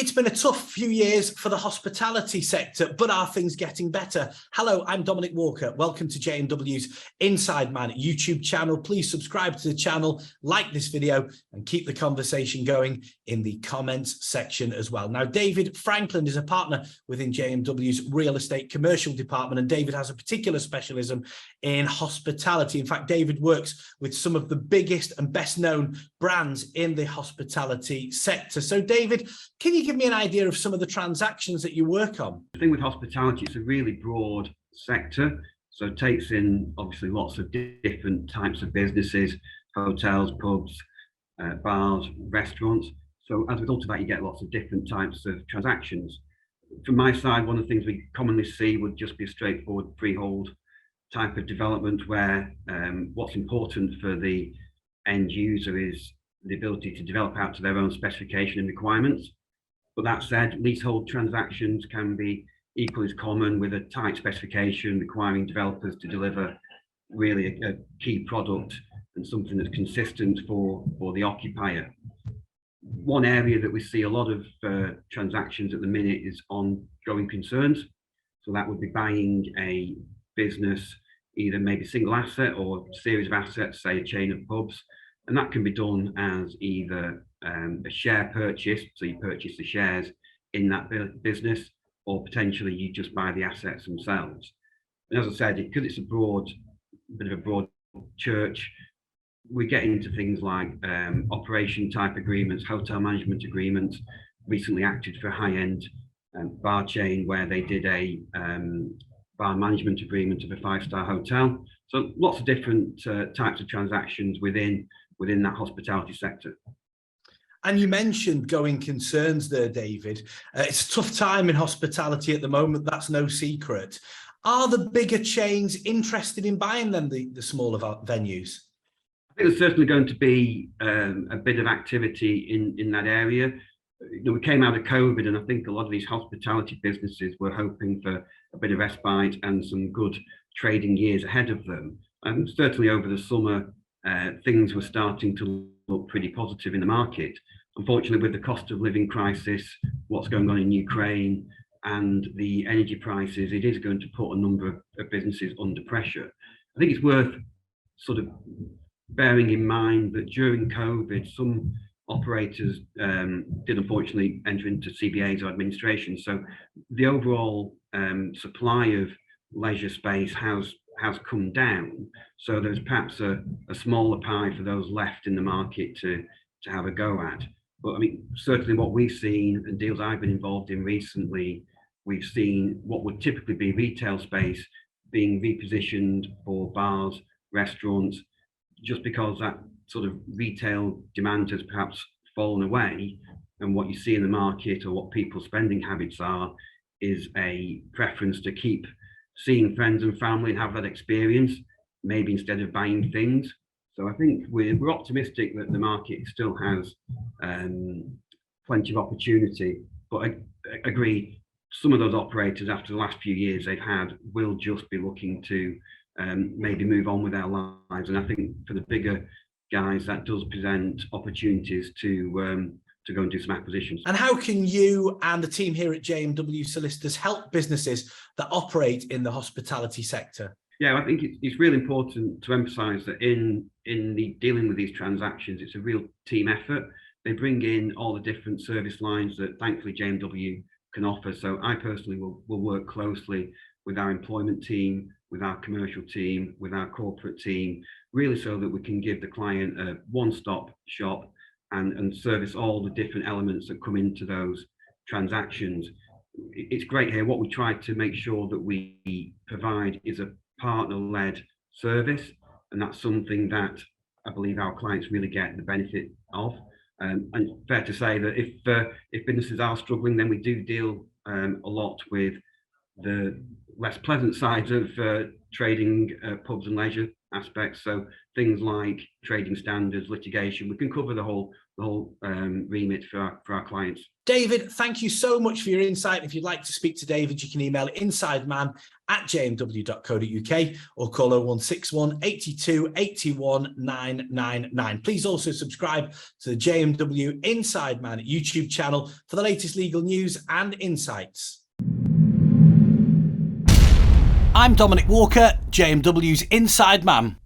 It's been a tough few years for the hospitality sector, but are things getting better? Hello, I'm Dominic Walker. Welcome to J&W's Inside Man YouTube channel. Please subscribe to the channel, like this video, and keep the conversation going in the comments section as well. Now, David Frankland is a partner within J&W's real estate commercial department, and David has a particular specialism in hospitality. In fact, David works with some of the biggest and best known brands in the hospitality sector. So, David, can you give me an idea of some of the transactions that you work on? The thing with hospitality, it's a really broad sector. So it takes in obviously lots of different types of businesses, hotels, pubs, bars, restaurants. So as a result of that, you get lots of different types of transactions. From my side, one of the things we commonly see would just be a straightforward freehold type of development where what's important for the end user is the ability to develop out to their own specification and requirements. But that said, leasehold transactions can be equally as common, with a tight specification requiring developers to deliver really a key product and something that's consistent for the occupier. One area that we see a lot of transactions at the minute is on going concerns. So that would be buying a business, either maybe single asset or series of assets, say a chain of pubs. And that can be done as either a share purchase, so you purchase the shares in that business, or potentially you just buy the assets themselves. And as I said, because it's a bit of a broad church, we get into things like operation type agreements, hotel management agreements. Recently acted for a high-end bar chain where they did a bar management agreement of a 5-star hotel. So lots of different types of transactions within that hospitality sector. And you mentioned going concerns there, David. It's a tough time in hospitality at the moment, that's no secret. Are the bigger chains interested in buying them, the smaller venues? I think there's certainly going to be a bit of activity in that area. You know, we came out of COVID, and I think a lot of these hospitality businesses were hoping for a bit of respite and some good trading years ahead of them. And certainly over the summer, things were starting to look pretty positive in the market. Unfortunately, with the cost of living crisis, what's going on in Ukraine, and the energy prices, it is going to put a number of businesses under pressure. I think it's worth sort of bearing in mind that during COVID, some operators did unfortunately enter into CBAs or administration. So the overall supply of leisure space has come down. So there's perhaps a smaller pie for those left in the market to have a go at. But I mean, certainly what we've seen, and deals I've been involved in recently, we've seen what would typically be retail space being repositioned for bars, restaurants, just because that sort of retail demand has perhaps fallen away. And what you see in the market, or what people's spending habits are, is a preference to keep seeing friends and family and have that experience, maybe instead of buying things. So I think we're optimistic that the market still has plenty of opportunity, but I agree, some of those operators after the last few years they've had will just be looking to maybe move on with their lives. And I think for the bigger guys, that does present opportunities to go and do some acquisitions. And how can you and the team here at J&W Solicitors help businesses that operate in the hospitality sector? Yeah, I think it's really important to emphasise that in the dealing with these transactions, it's a real team effort. They bring in all the different service lines that thankfully J&W can offer. So I personally will work closely with our employment team, with our commercial team, with our corporate team, really so that we can give the client a one-stop shop and service all the different elements that come into those transactions. It's great here. What we try to make sure that we provide is a partner-led service, and that's something that I believe our clients really get the benefit of. And fair to say that if businesses are struggling, then we do deal a lot with the less pleasant sides of trading pubs and leisure aspects. So things like trading standards, litigation, we can cover the whole remit for our clients. David, thank you so much for your insight. If you'd like to speak to David, you can email insideman@jmw.co.uk or call 0161 82 81 999. Please also subscribe to the JMW Inside Man YouTube channel for the latest legal news and insights. I'm Dominic Walker, JMW's Inside Man.